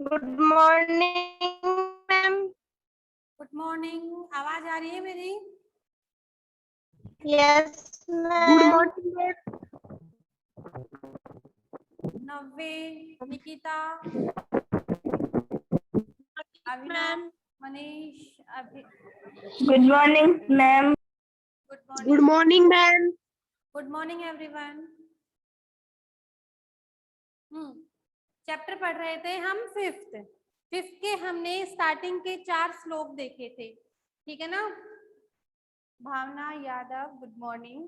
Good morning ma'am. Good morning. आवाज आ रही है मेरी? Yes good ma'am. Morning ma'am. नव्वे, Nikita, Avinash, Manish, good morning ma'am. Good good morning. Morning ma'am. Good morning everyone. Chapter पढ़ रहे थे हम फिफ्थ के हमने स्टार्टिंग के 4 श्लोक देखे थे, ठीक है ना? भावना यादव, गुड मॉर्निंग।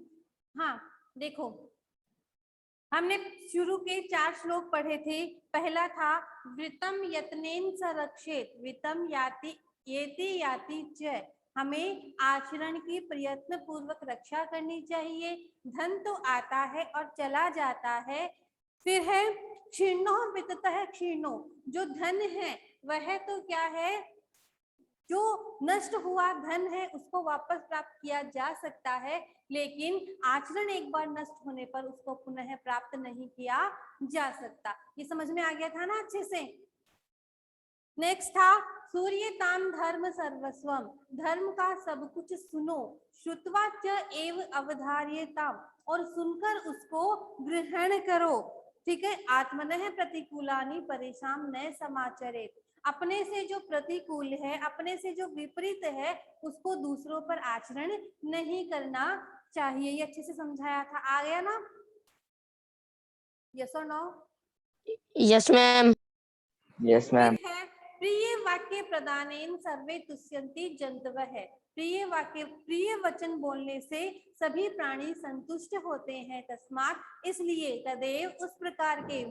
हाँ देखो, हमने शुरू के 4 श्लोक पढ़े थे। पहला था वृतम यत्नेन संरक्षेत वित्तम याति येति याति च, हमें आचरण की प्रयत्न पूर्वक रक्षा करनी चाहिए। धन तो आता है और चला जाता है। फिर है क्षीर्णो वित्ततः क्षीर्णो, जो धन है वह तो क्या है, जो नष्ट हुआ धन है उसको वापस प्राप्त किया जा सकता है, लेकिन आचरण एक बार नष्ट होने पर उसको पुनः प्राप्त नहीं किया जा सकता। ये समझ में आ गया था ना अच्छे से? नेक्स्ट था सूर्यताम धर्म सर्वस्वम, धर्म का सब कुछ सुनो। श्रुत्वा च एव अवधार्यताम, और सुनकर उसको ग्रहण करो। ठीक है। आत्मनः प्रतिकूलानि परेशान न समाचरेत, अपने से जो प्रतिकूल है, अपने से जो विपरीत है, उसको दूसरों पर आचरण नहीं करना चाहिए। ये अच्छे से समझाया था, आ गया ना? यस और no? Yes ma'am. Yes ma'am. फिर है प्रिय वाक्य प्रदानेन सर्वे तुष्यन्ति जन्तवः, है प्रिय वाक्य, प्रिय वचन बोलने से सभी प्राणी संतुष्ट होते हैं। तस्मात्, इसलिए तदेव, उस प्रकार के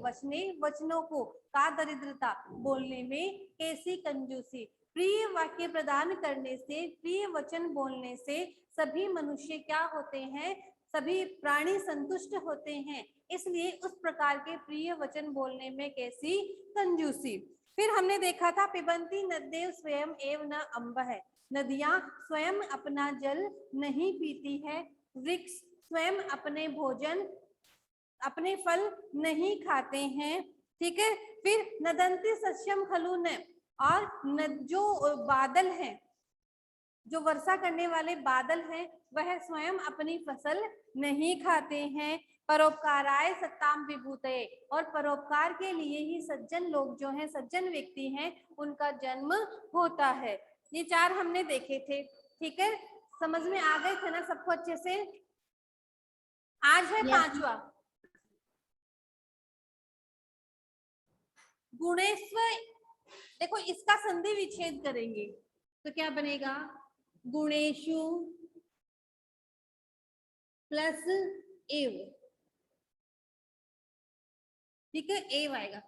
वचनों को का दरिद्रता, बोलने में कैसी कंजूसी। प्रिय वाक्य प्रदान करने से, प्रिय वचन बोलने से सभी मनुष्य क्या होते हैं, सभी प्राणी संतुष्ट होते हैं। इसलिए उस प्रकार के प्रिय वचन बोलने में कैसी कंजूसी। फिर हमने देखा था पिबंती नद्देव स्वयं एव न अम्बः, नदियां स्वयं अपना जल नहीं पीती है। वृक्ष स्वयं अपने भोजन, अपने फल नहीं खाते हैं। ठीक है। फिर नदंती सस्यम खलु न, और जो बादल हैं, जो वर्षा करने वाले बादल हैं, वह स्वयं अपनी फसल नहीं खाते हैं। परोपकाराय सत्ताम विभूते, और परोपकार के लिए ही सज्जन लोग जो हैं, सज्जन व्यक्ति हैं, उनका जन्म होता है। ये 4 हमने देखे थे। ठीक है, समझ में आ गए थे ना सबको अच्छे से? आज है 5वां, गुणेश्वर। देखो, इसका संधि विच्छेद करेंगे तो क्या बनेगा? गुणेशु प्लस एव। ठीक है, एव आएगा।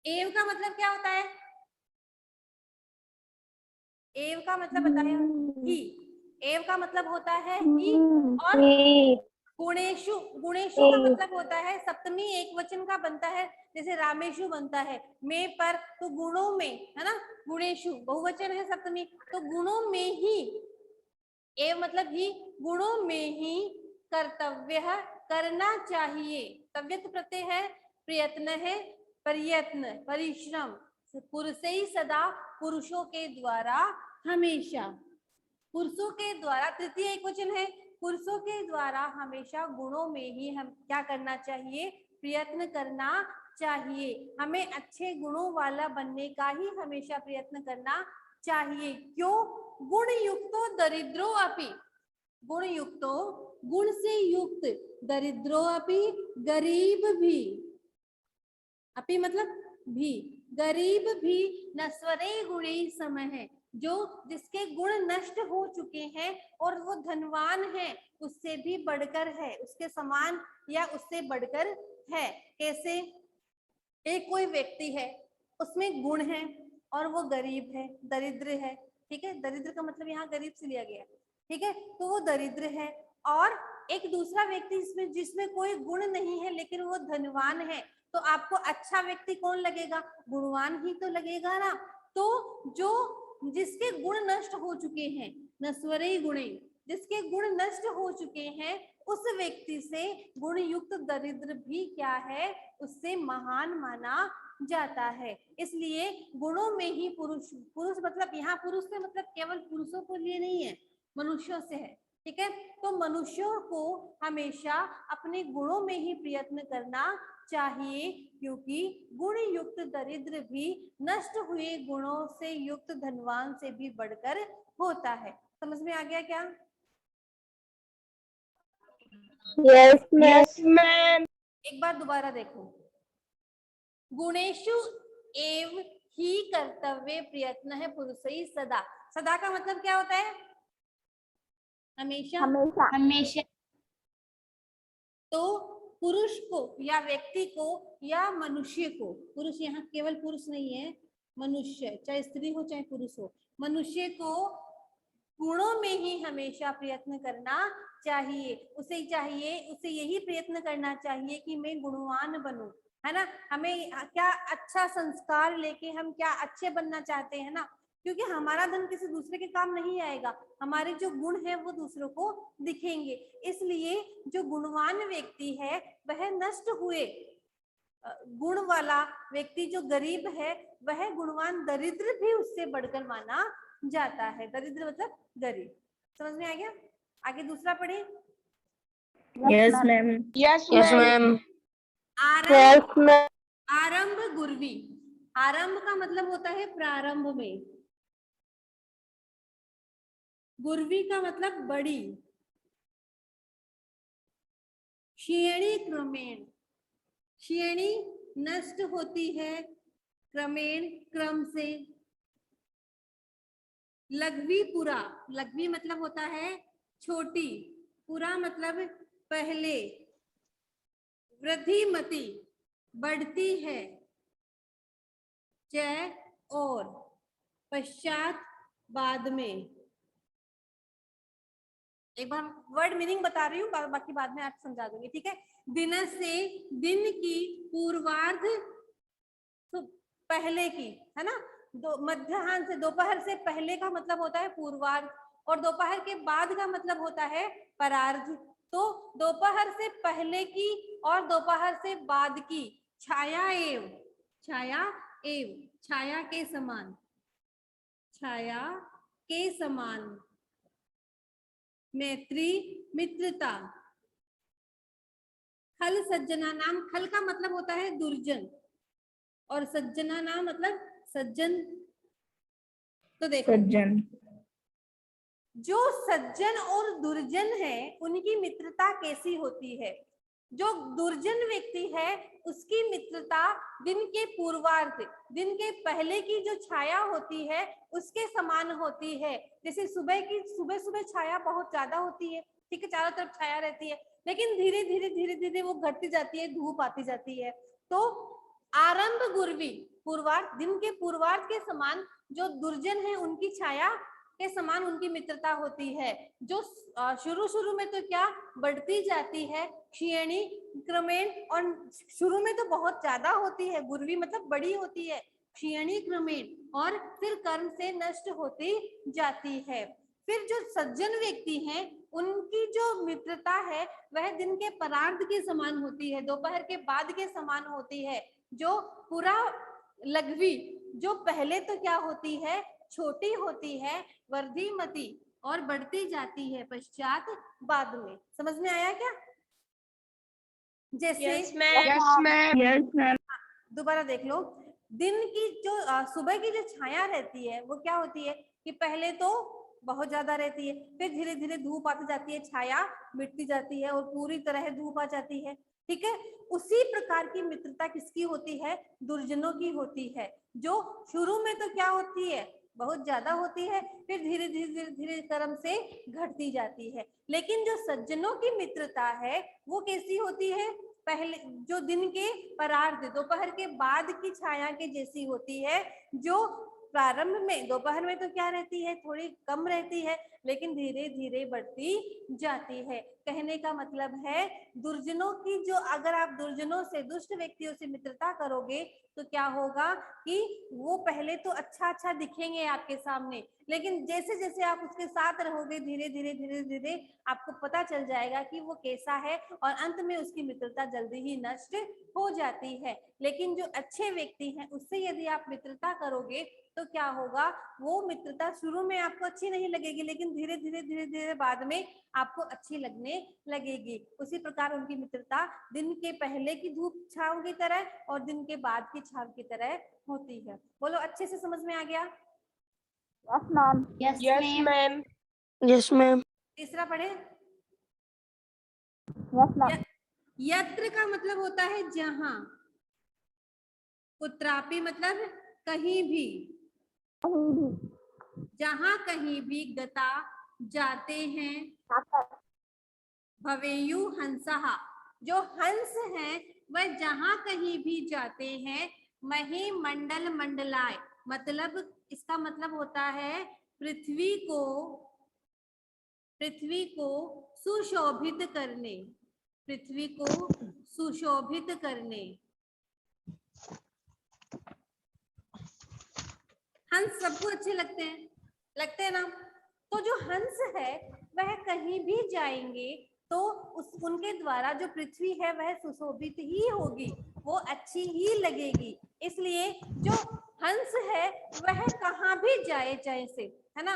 एव का मतलब क्या होता है? एव का मतलब बताया ही। एव का मतलब होता है ही, और गुणेशु, गुणेशु का मतलब होता है सप्तमी एक वचन का बनता है, जैसे रामेशु बनता है में पर, तो गुणों में है ना, गुणेशु बहुवचन है सप्तमी, तो गुणों में ही, एव मतलब ही, गुणों में ही कर्तव्य करना चाहिए। तव्यत प्रत्यय है, प्रयत्न है, प्रयत्न, परिश्रम, पुरुष ही सदा, पुरुषों के द्वारा हमेशा, पुरुषों के द्वारा, तृतीय एक वचन है, पुरुषों के द्वारा हमेशा गुणों में ही हम क्या करना चाहिए? प्रयत्न करना चाहिए। हमें अच्छे गुणों वाला बनने का ही हमेशा प्रयत्न करना चाहिए। क्यों? गुण युक्तो दरिद्रो अपि, गुण युक्तो, गुण से युक्त, दरिद्रो अपि, गरीब भी, अपि मतलब भी, गरीब भी, नस्वरे गुणे समय है, जो जिसके गुण नष्ट हो चुके हैं और वो धनवान है, उससे भी बढ़कर है, उसके समान या उससे बढ़कर है। कैसे? एक कोई व्यक्ति है, उसमें गुण है और वो गरीब है, दरिद्र है। ठीक है, दरिद्र का मतलब यहाँ गरीब से लिया गया। ठीक है, तो वो दरिद्र है, और एक दूसरा व्यक्ति जिसमें कोई गुण नहीं है लेकिन वो धनवान है, तो आपको अच्छा व्यक्ति कौन लगेगा? गुणवान ही तो लगेगा ना। तो जो जिसके गुण नष्ट हो चुके हैं, नस्वरे गुणे, जिसके गुण नष्ट हो चुके हैं, उस व्यक्ति से गुण युक्त दरिद्र भी क्या है? उससे महान माना जाता है। इसलिए गुणों में ही पुरुष, पुरुष मतलब यहाँ पुरुष से मतलब केवल पुरुषों को लिए नहीं है, मनुष्यों से है, ठीक है। तो मनुष्यों को हमेशा अपने गुणों में ही प्रयत्न करना चाहिए, क्योंकि गुण युक्त दरिद्र भी नष्ट हुए गुणों से युक्त धनवान से भी बढ़कर होता है। समझ में आ गया क्या? Yes, ma'am. एक बार दोबारा देखो, गुणेषु एव ही कर्तव्य प्रयत्न है पुरुषई सदा। सदा का मतलब क्या होता है? हमेशा। हमेशा। तो पुरुष को या व्यक्ति को या मनुष्य को, पुरुष यहाँ केवल पुरुष नहीं है, मनुष्य चाहे स्त्री हो चाहे पुरुष हो, मनुष्य को गुणों में ही हमेशा प्रयत्न करना चाहिए। उसे यही प्रयत्न करना चाहिए कि मैं गुणवान बनूं, है ना। हमें क्या अच्छा संस्कार लेके हम क्या अच्छे बनना चाहते हैं ना, क्योंकि हमारा धन किसी दूसरे के काम नहीं आएगा, हमारे जो गुण है वो दूसरों को दिखेंगे। इसलिए जो गुणवान व्यक्ति है वह नष्ट हुए गुण वाला व्यक्ति, जो गरीब है वह गुणवान दरिद्र भी उससे बढ़कर माना जाता है। दरिद्र मतलब गरीब। समझ में आ गया? आगे दूसरा पढ़े। Yes, ma'am. Yes, ma'am. आरंभ, आरंभ गुरवी। आरंभ का मतलब होता है प्रारंभ में, गुरवी का मतलब बड़ी। श्रेणी क्रमेण, श्रेणी नष्ट होती है क्रमेण क्रम से। लघवी पुरा, लघवी मतलब होता है छोटी, पुरा मतलब पहले। वृद्धिमती बढ़ती है, जय और पश्चात बाद में। एक बार वर्ड मीनिंग बता रही हूँ, बाकी बाद में आप समझा दूंगी, ठीक है। दिन से, दिन की पूर्वार्ध तो पहले की, है ना। मध्याह्न से, दोपहर से पहले का मतलब होता है पूर्वार्ध, और दोपहर के बाद का मतलब होता है परार्ध। तो दोपहर से पहले की और दोपहर से बाद की छाया एव, छाया एव, छाया के समान, छाया के समान। मैत्री मित्रता। खल सज्जना नाम, खल का मतलब होता है दुर्जन और सज्जना नाम मतलब सज्जन। तो देखो, सज्जन। जो सज्जन और दुर्जन है उनकी मित्रता कैसी होती है? जो दुर्जन व्यक्ति है उसकी मित्रता दिन के पूर्वार्ध, दिन के पहले की जो छाया होती है उसके समान होती है। जैसे सुबह की, सुबह सुबह छाया बहुत ज्यादा होती है, ठीक है, चारों तरफ छाया रहती है, लेकिन धीरे धीरे धीरे धीरे वो घटती जाती है, धूप आती जाती है। तो आरंभ गुरवी, पूर्वार्ध, दिन के पूर्वार्ध के समान जो दुर्जन है उनकी छाया के समान उनकी मित्रता होती है, जो शुरू शुरू में तो क्या बढ़ती जाती है, श्रेणी क्रमेण, और शुरू में तो बहुत ज्यादा होती है, गुरवी मतलब बड़ी होती है, श्रेणी क्रमेण, और फिर कर्म से नष्ट होती जाती है। फिर जो सज्जन व्यक्ति हैं उनकी जो मित्रता है वह दिन के परार्ध के समान होती है, दोपहर के बाद के समान होती है। जो पूरा लघवी, जो पहले तो क्या होती है, छोटी होती है, वर्धिमती, और बढ़ती जाती है पश्चात बाद में। समझ में आया क्या? जैसे Yes, ma'am. Yes, ma'am. दोबारा देख लो, दिन की जो सुबह की जो छाया रहती है वो क्या होती है कि पहले तो बहुत ज्यादा रहती है, फिर धीरे धीरे धूप आती जाती है, छाया मिटती जाती है और पूरी तरह धूप आ जाती है, ठीक है। उसी प्रकार की मित्रता किसकी होती है? दुर्जनों की होती है, जो शुरू में तो क्या होती है, बहुत ज्यादा होती है, फिर धीरे धीरे धीरे धीरे क्रम से घटती जाती है। लेकिन जो सज्जनों की मित्रता है वो कैसी होती है? पहले जो दिन के परार्ध, दोपहर के बाद की छाया के जैसी होती है, जो प्रारंभ में दोपहर में तो क्या रहती है, थोड़ी कम रहती है, लेकिन धीरे धीरे बढ़ती जाती है। कहने का मतलब है दुर्जनों की जो, अगर आप दुर्जनों से, दुष्ट व्यक्तियों से मित्रता करोगे तो क्या होगा कि वो पहले तो अच्छा अच्छा दिखेंगे आपके सामने, लेकिन जैसे जैसे आप उसके साथ रहोगे धीरे धीरे धीरे धीरे आपको पता चल जाएगा कि वो कैसा है, और अंत में उसकी मित्रता जल्दी ही नष्ट हो जाती है। लेकिन जो अच्छे व्यक्ति हैं उससे यदि आप मित्रता करोगे तो क्या होगा, वो मित्रता शुरू में आपको अच्छी नहीं लगेगी, लेकिन धीरे धीरे धीरे धीरे बाद में आपको अच्छी लगने लगेगी। उसी प्रकार उनकी मित्रता दिन के पहले की धूप छांव की तरह और दिन के बाद की छांव की तरह होती है। बोलो, अच्छे से समझ में आ गया? Yes, ma'am. Yes, ma'am. Yes, ma'am. तीसरा पढ़े। Yes, ma'am. यत्र का मतलब होता है जहां, कुत्रापि मतलब कहीं भी, जहां कहीं भी, गता जाते हैं, भवेयु हंसः, जो हंस हैं वह जहां कहीं भी जाते हैं, मही मंडल मंडलाय, मतलब इसका मतलब होता है पृथ्वी को सुशोभित करने, पृथ्वी को सुशोभित करने। हंस सबको अच्छे लगते हैं ना? तो जो हंस है वह कहीं भी जाएंगे तो उनके द्वारा जो पृथ्वी है वह सुशोभित ही होगी, वो अच्छी ही लगेगी। इसलिए जो हंस है वह कहाँ भी जाए, चाहे से, है ना,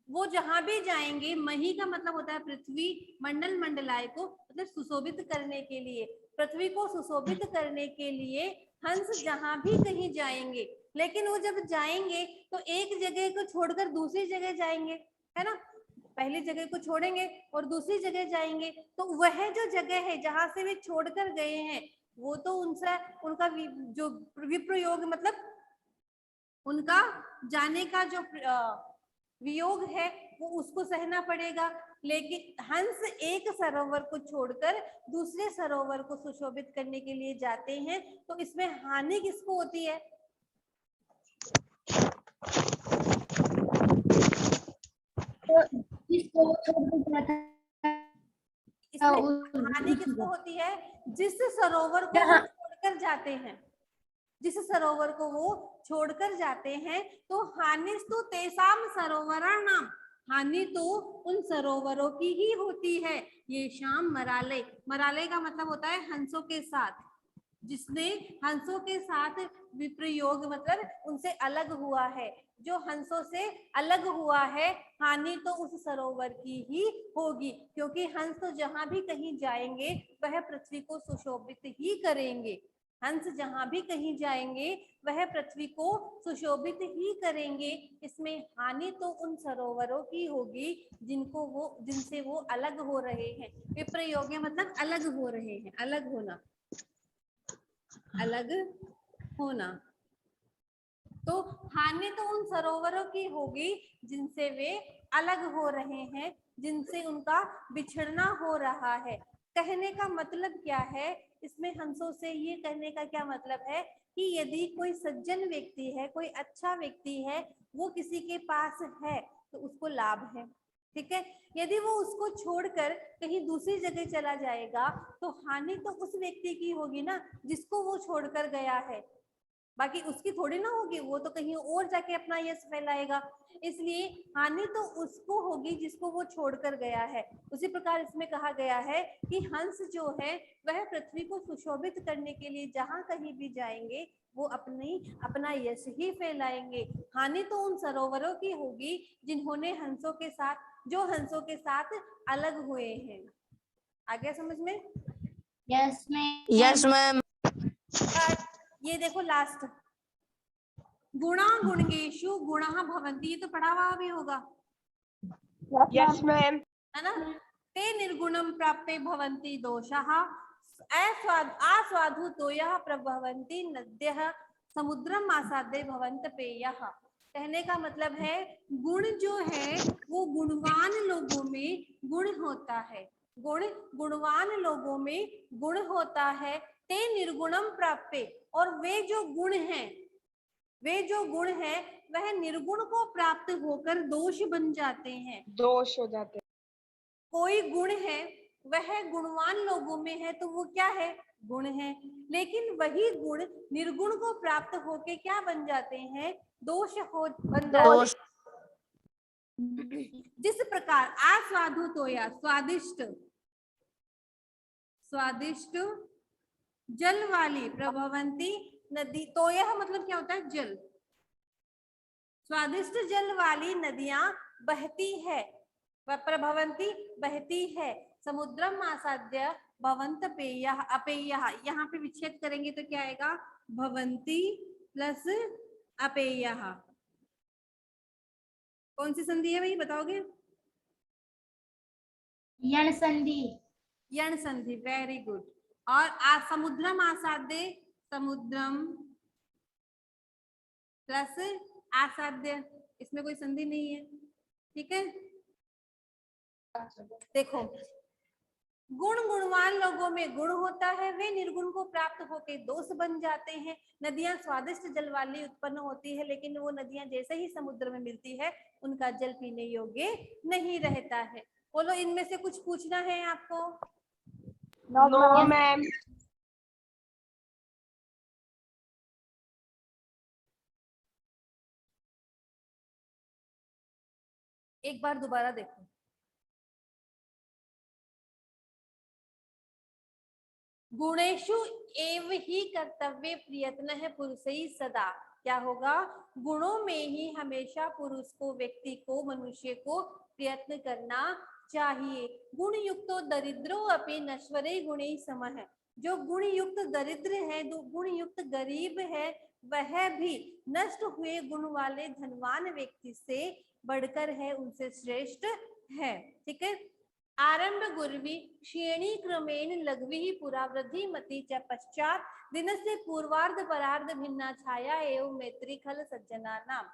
वो जहां भी जाएंगे, मही का मतलब होता है पृथ्वी, मंडल मंडलाय को मतलब सुशोभित करने के लिए, पृथ्वी को सुशोभित करने के लिए हंस जहां भी कहीं जाएंगे। लेकिन वो जब जाएंगे तो एक जगह को छोड़कर दूसरी जगह जाएंगे, है ना, पहली जगह को छोड़ेंगे और दूसरी जगह जाएंगे, तो वह जो जगह है जहां से वे छोड़कर गए हैं वो तो उनका जो विप्रयोग मतलब उनका जाने का जो वियोग है वो उसको सहना पड़ेगा। लेकिन हंस एक सरोवर को छोड़कर दूसरे सरोवर को सुशोभित करने के लिए जाते हैं, तो इसमें हानि किसको होती है? इसमें हानि किसको होती है? जिस सरोवर को वो छोड़कर जाते हैं, जिस सरोवर को वो छोड़कर जाते हैं, तो हानिस्तु तेषां सरोवराणां, हानि तो उन सरोवरों की ही होती है। ये शाम मराले, मराले का मतलब होता है हंसों के साथ, जिसने हंसों के साथ विप्रयोग मतलब उनसे अलग हुआ है, जो हंसों से अलग हुआ है, हानि तो उस सरोवर की ही होगी, क्योंकि हंस तो जहां भी कहीं जाएंगे वह पृथ्वी को सुशोभित ही करेंगे। हंस जहां भी कहीं जाएंगे वह पृथ्वी को सुशोभित ही करेंगे। इसमें हानि तो उन सरोवरों की होगी जिनसे वो अलग हो रहे हैं। विप्रयोग मतलब अलग हो रहे हैं, अलग होना, अलग होना। तो हानि तो उन सरोवरों की होगी जिनसे वे अलग हो रहे हैं, जिनसे उनका बिछड़ना हो रहा है। कहने का मतलब क्या है इसमें हंसों से? ये कहने का क्या मतलब है कि यदि कोई सज्जन व्यक्ति है, कोई अच्छा व्यक्ति है, वो किसी के पास है तो उसको लाभ है, ठीक है। यदि वो उसको छोड़कर कहीं दूसरी जगह चला जाएगा तो हानि तो उस व्यक्ति की होगी ना जिसको वो छोड़कर गया है, बाकी उसकी थोड़ी ना होगी, वो तो कहीं और जाके अपना यश फैलाएगा। इसलिए हानि तो उसको होगी जिसको वो छोड़कर गया है। उसी प्रकार इसमें कहा गया है कि हंस जो है वह पृथ्वी को सुशोभित करने के लिए जहां कहीं भी जाएंगे वो अपना यश ही फैलाएंगे। हानि तो उन सरोवरों की होगी जिन्होंने जो हंसों के साथ अलग हुए हैं। आ गया समझ में? Yes, ma'am. Yes, ma'am. ये देखो लास्ट, गुणा गुणगेषु गुणः भवन्ति, ये तो पढ़ा हुआ भी होगा, Yes, ma'am. है ना। ते निर्गुणं प्राप्ते भवन्ति दोषाः, आस्वादु तोयः प्रभवन्ति नद्यः, समुद्रम आसाद्य भवन्त पेयः। कहने का मतलब है गुण जो है वो गुणवान लोगों में गुण होता है, गुणवान लोगों में गुण होता है। ते निर्गुणम प्राप्ते, और वे जो गुण हैं वह निर्गुण को प्राप्त होकर दोष बन जाते हैं। दोष हो जाते कोई गुण है वह गुणवान लोगों में है तो वो क्या है, गुण है, लेकिन वही गुण निर्गुण को प्राप्त होके क्या बन जाते हैं, दोष हो बन जाते हैं। जिस प्रकार आस्वादु तोया स्वादिष्ट स्वादिष्ट जल वाली प्रभवंती नदी, तोया मतलब क्या होता है, जल, स्वादिष्ट जल वाली नदियां बहती है, प्रभवंती बहती है, समुद्रम आसाद्य भवंत पेय अपेय, यहाँ पे विच्छेद करेंगे तो क्या आएगा, भवंती प्लस अपेय। कौन सी संधि है भाई बताओगे, यण संधि। यण संधि, वेरी गुड। और समुद्रम आसाद्य, समुद्रम प्लस आसाद्य, इसमें कोई संधि नहीं है, ठीक है। देखो, गुण गुणवान लोगों में गुण होता है, वे निर्गुण को प्राप्त होकर दोष बन जाते हैं। नदियां स्वादिष्ट जल वाली उत्पन्न होती है, लेकिन वो नदियां जैसे ही समुद्र में मिलती है उनका जल पीने योग्य नहीं रहता है। बोलो, इनमें से कुछ पूछना है आपको? No ma'am. एक बार दोबारा देखो, गुणेषु एव ही कर्तव्य प्रयत्न है पुरुषै सदा। क्या होगा, गुणों में ही हमेशा पुरुष को, व्यक्ति को, मनुष्य को प्रयत्न करना चाहिए। गुण युक्तो दरिद्रो अपि नश्वरे गुणे समः। जो गुण युक्त दरिद्र है, जो गुण युक्त गरीब है, वह भी नष्ट हुए गुण वाले धनवान व्यक्ति से बढ़कर है, उनसे श्रेष्ठ है, ठीक है। आरंभ गुर्वी श्रेणी क्रमेण लघ्वी पुरा वृद्धि मति च पश्चात दिन से पूर्वार्ध परार्ध भिन्ना छाया एवं मैत्री खल सज्जना नाम।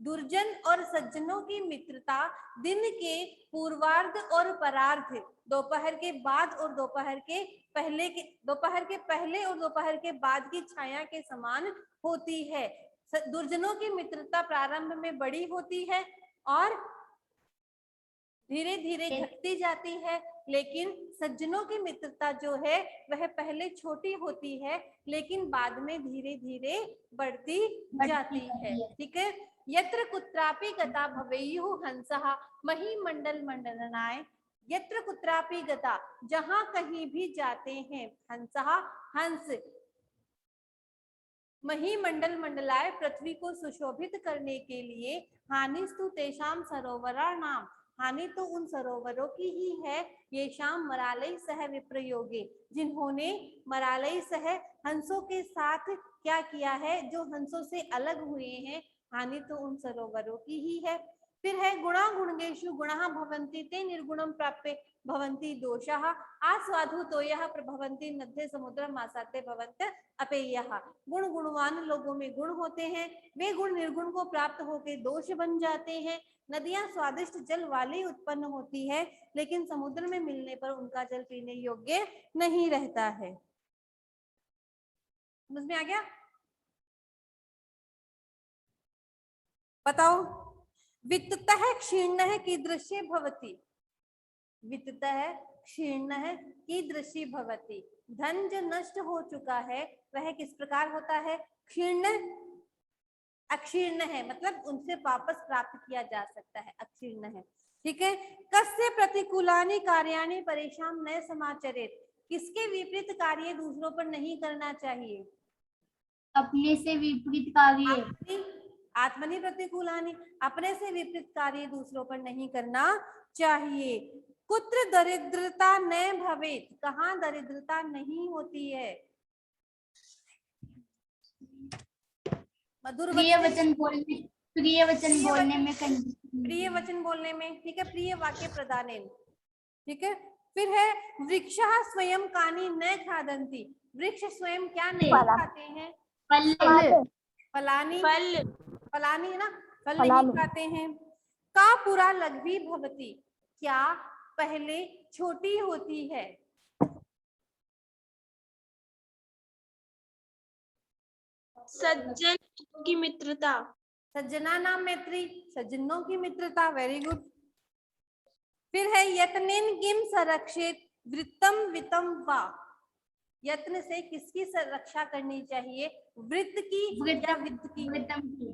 दुर्जन और सज्जनों की मित्रता दिन के पूर्वार्ध और परार्ध, दोपहर के बाद और दोपहर के पहले के, दोपहर के पहले और दोपहर के बाद की छाया के समान होती है। दुर्जनों की मित्रता प्रारंभ में बड़ी होती है और धीरे धीरे घटती जाती है, लेकिन सज्जनों की मित्रता जो है वह पहले छोटी होती है लेकिन बाद में धीरे धीरे बढ़ती जाती है, ठीक है। यत्र कुत्रापि गता भवेयुः हंसः मही मंडल मंडलनाय। यत्र कुत्रापि गता, जहां कहीं भी जाते हैं, हंसः हंस, मही मंडल मंडलाय पृथ्वी को सुशोभित करने के लिए, हानिस्तु तेषाम सरोवराणाम, हानि तो उन सरोवरों की ही है, ये शाम मरालय सह विप्रयोगे, जिन्होंने मरालय सह हंसों के साथ क्या किया है, जो हंसों से अलग हुए हैं, हानि तो उन सरोवरों की ही है। फिर है गुणा गुणगेषु गुणः भवन्ति ते निर्गुणं प्राप्य भवन्ति दोषः आस्वादु तोयः प्रभवन्ति नद्ये समुद्रम आसाद्य भवन्त अपेयः। गुण गुणवान लोगों में गुण होते हैं, वे गुण निर्गुण को प्राप्त होकर दोष बन जाते हैं। नदियां स्वादिष्ट जल वाली उत्पन्न होती है, लेकिन समुद्र में मिलने पर उनका जल पीने योग्य नहीं रहता है। समझ में आ गया? बताओ, वित्ततः क्षीणः कीदृशी भवति। वित्ततः क्षीणः कीदृशी भवति। धन जो नष्ट हो चुका है वह किस प्रकार होता है, क्षीण, अक्षीर्ण है, मतलब उनसे वापस प्राप्त किया जा सकता है, अक्षीर्ण है, ठीक है। कस्य प्रतिकूलानि कार्याणि परेशान न समाचरेत। किसके विपरीत कार्य दूसरों पर नहीं करना चाहिए, अपने से विपरीत कार्य। आत्मनि प्रतिकूलानि, अपने से विपरीत कार्य दूसरों पर नहीं करना चाहिए। कुत्र दरिद्रता न भवेत, कहाँ दरिद्रता नहीं होती है, मधुर प्रिय वचन बोलने, प्रिय वचन बोलने में, प्रिय वचन बोलने में, ठीक है। प्रिय वाक्य प्रदानेन, ठीक है। फिर है वृक्षः स्वयं कानि न खादन्ति। वृक्ष स्वयं क्या नहीं खाते हैं, फलानी, फलानी है ना, फल नहीं खाते हैं। का पुरा लघ्वी भवति, क्या पहले छोटी होती है। सज्जन की मित्रता, सज्जना नाम मैत्री, सज्जनों की मित्रता, वेरी गुड। फिर है यत्नेन किम संरक्षित वृत्तम वित्तम वा, यत्न से किसकी रक्षा करनी चाहिए, वृत्त की या वित्त की? वृत्तम की,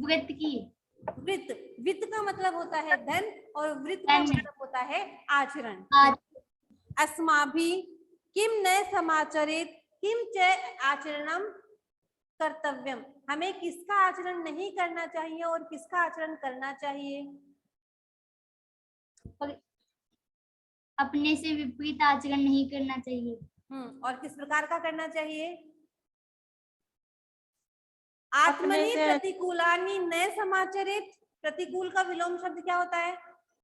वृत्त की। वृत्त, वित्त का मतलब होता है धन और वृत्त का धन। मतलब होता है आचरण। आज अस्माभि किम न समाचरित किम च आचरणम कर्तव्यम, हमें किसका आचरण नहीं करना चाहिए और किसका आचरण करना चाहिए? अपने से विपरीत आचरण नहीं करना चाहिए। और किस प्रकार का करना चाहिए? आत्मनि से- प्रतिकूलानि न समाचरित, प्रतिकूल का विलोम शब्द क्या होता है?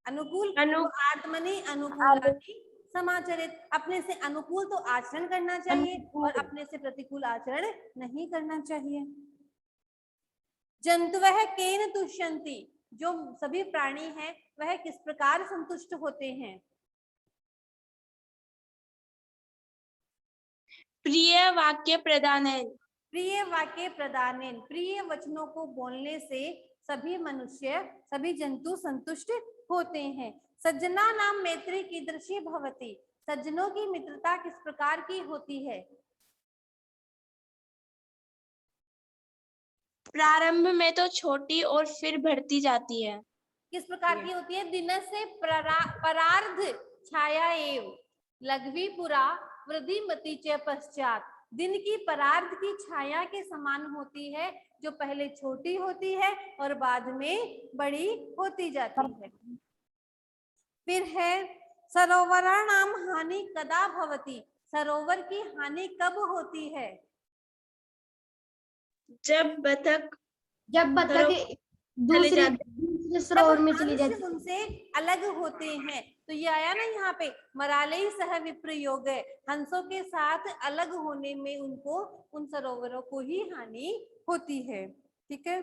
अनुकूल। तो आत्मनि अनुकूलानि समाचरित, अपने से अनुकूल तो आचरण करना चाहिए और अपने से प्रतिकूल आचरण नहीं करना चाहिए। जंतुवः केन तुष्यन्ति, जो सभी प्राणी हैं वह किस प्रकार संतुष्ट होते हैं? प्रिय वाक्य प्रदानेन, प्रिय वाक्य प्रदानेन, प्रिय वचनों को बोलने से सभी मनुष्य, सभी जंतु संतुष्ट होते हैं। सज्जना नाम मैत्री कीदृशी भवति, सज्जनों की मित्रता किस प्रकार की होती है? प्रारंभ में तो छोटी और फिर बढ़ती जाती है। किस प्रकार की होती है? दिन से परार्ध छाया एव लघवी पुरा वृद्धि मति च पश्चात, दिन की परार्ध की छाया के समान होती है, जो पहले छोटी होती है और बाद में बड़ी होती जाती है। फिर है सरोवराणाम हानि कदा भवति, सरोवर की हानि कब होती है? जब बतख दूसरे सरोवर में चली हंस जाती है। उनसे अलग होते हैं। तो ये आया ना यहाँ पे, मरालय सह विप्रयोग है, हंसों के साथ अलग होने में उनको, उन सरोवरों को ही हानि होती है। ठीक है।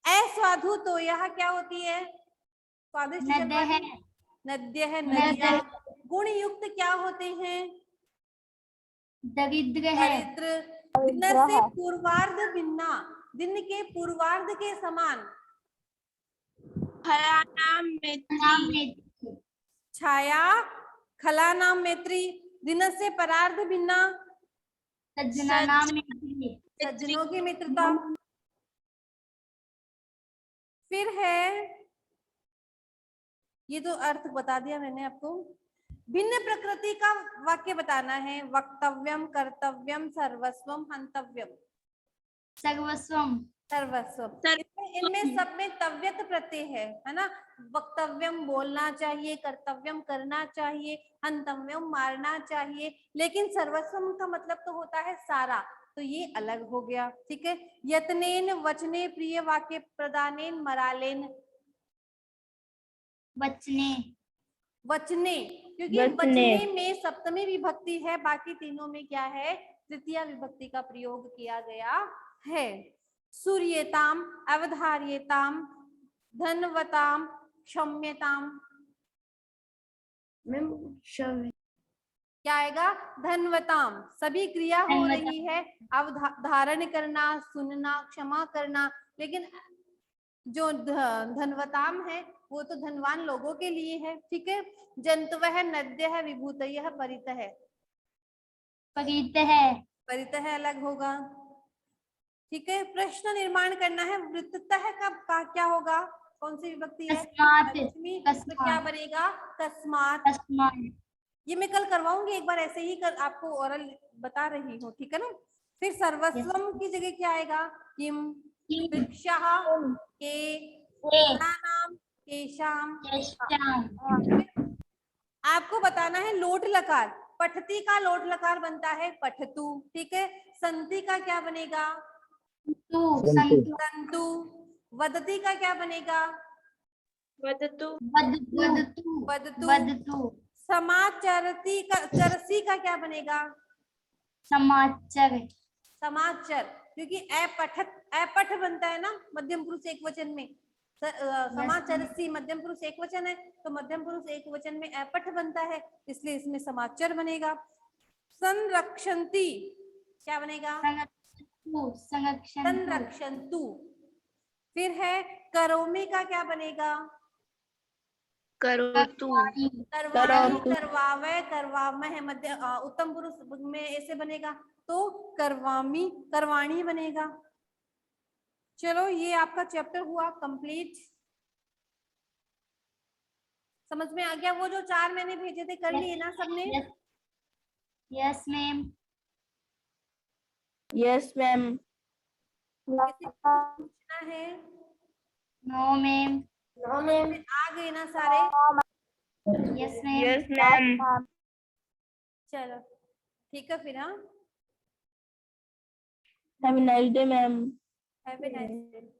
अस्वाधु तो यह क्या होती है? स्वादिष्ट नद्य है, नद्य है, नद्य नदियां। गुण युक्त क्या होते हैं? दरिद्र है, दरिद्र। दिन से पूर्वार्ध भिन्ना, दिन के पूर्वार्ध के समान। खलानाम नाम मैत्री, में छाया खला नाम मैत्री, दिन से परार्ध भिन्ना, सज्जना नाम में सज्जनों की मित्रता। फिर है, ये तो अर्थ बता दिया मैंने आपको। भिन्न प्रकृति का वाक्य बताना है। वक्तव्यम, कर्तव्यम, सर्वस्वम, हंतव्यम। सर्वस्वम, सर्वस्व, इनमें सब में तव्यत प्रत्यय है ना। वक्तव्यम बोलना चाहिए, कर्तव्यम करना चाहिए, हंतव्यम मारना चाहिए, लेकिन सर्वस्वम का मतलब तो होता है सारा, तो ये अलग हो गया। ठीक है। यत्नेन वचने प्रिय वाक्य प्रदानेन मरालेन, बचने, वचने, क्योंकि वचने में सप्तमी विभक्ति है, बाकी तीनों में क्या है? तृतीया विभक्ति का प्रयोग किया गया है। सूर्यताम, अवधार्यताम, धनवताम, क्षम्यताम, क्या आएगा? धनवताम, सभी क्रिया हो धनवताम। रही है, अवधारण करना, सुनना, क्षमा करना, लेकिन जो धनवताम है वो तो धनवान लोगों के लिए है। ठीक है। जंतुवः नद्यः विभूतयः परितः, परित है, परितः अलग होगा। ठीक है। प्रश्न निर्माण करना है। वृत्ततः का क्या होगा? कौन सी विभक्ति है? कस्मात, पंचमी। तो क्या बनेगा? कस्मात। कस्मात, ये मैं कल करवाऊंगी एक बार, ऐसे ही कर आपको ओरल बता रही हूँ। ठीक है ना। फिर सर्वस्वम की जगह क्या आएगा? किम, वृक्षः, के, नाम, केशाम। आपको बताना है लोट लकार। पठती का लोट लकार बनता है पठतु। ठीक है। संति का क्या बनेगा? संतु। वदती का क्या बनेगा? वदतु, वदतु, समाचरती का, चरसी का क्या बनेगा? समाचार, समाचर, क्योंकि अपठ बनता है ना मध्यम पुरुष एक वचन में। समाचरसी मध्यम पुरुष एक वचन है, तो मध्यम पुरुष एक वचन में अपठ बनता है, इसलिए इसमें समाचर बनेगा। संरक्षन्ति क्या बनेगा? संरक्षण संरक्षण तु। फिर है करोमि का क्या बनेगा? करोतु करवाणी, करवावे, करवामह, मध्य उत्तम पुरुष में ऐसे बनेगा तो करवामी, करवाणी बनेगा। चलो ये आपका चैप्टर हुआ कंप्लीट। समझ में आ गया? वो जो 4 मैंने भेजे थे कर लिए ना सबने? Yes ma'am. Yes ma'am. किसी को कुछ पूछना है? No ma'am. आ गए ना सारे? Yes ma'am. Yes ma'am. चलो ठीक है फिर। हाँ, have a nice day ma'am. Have a nice day.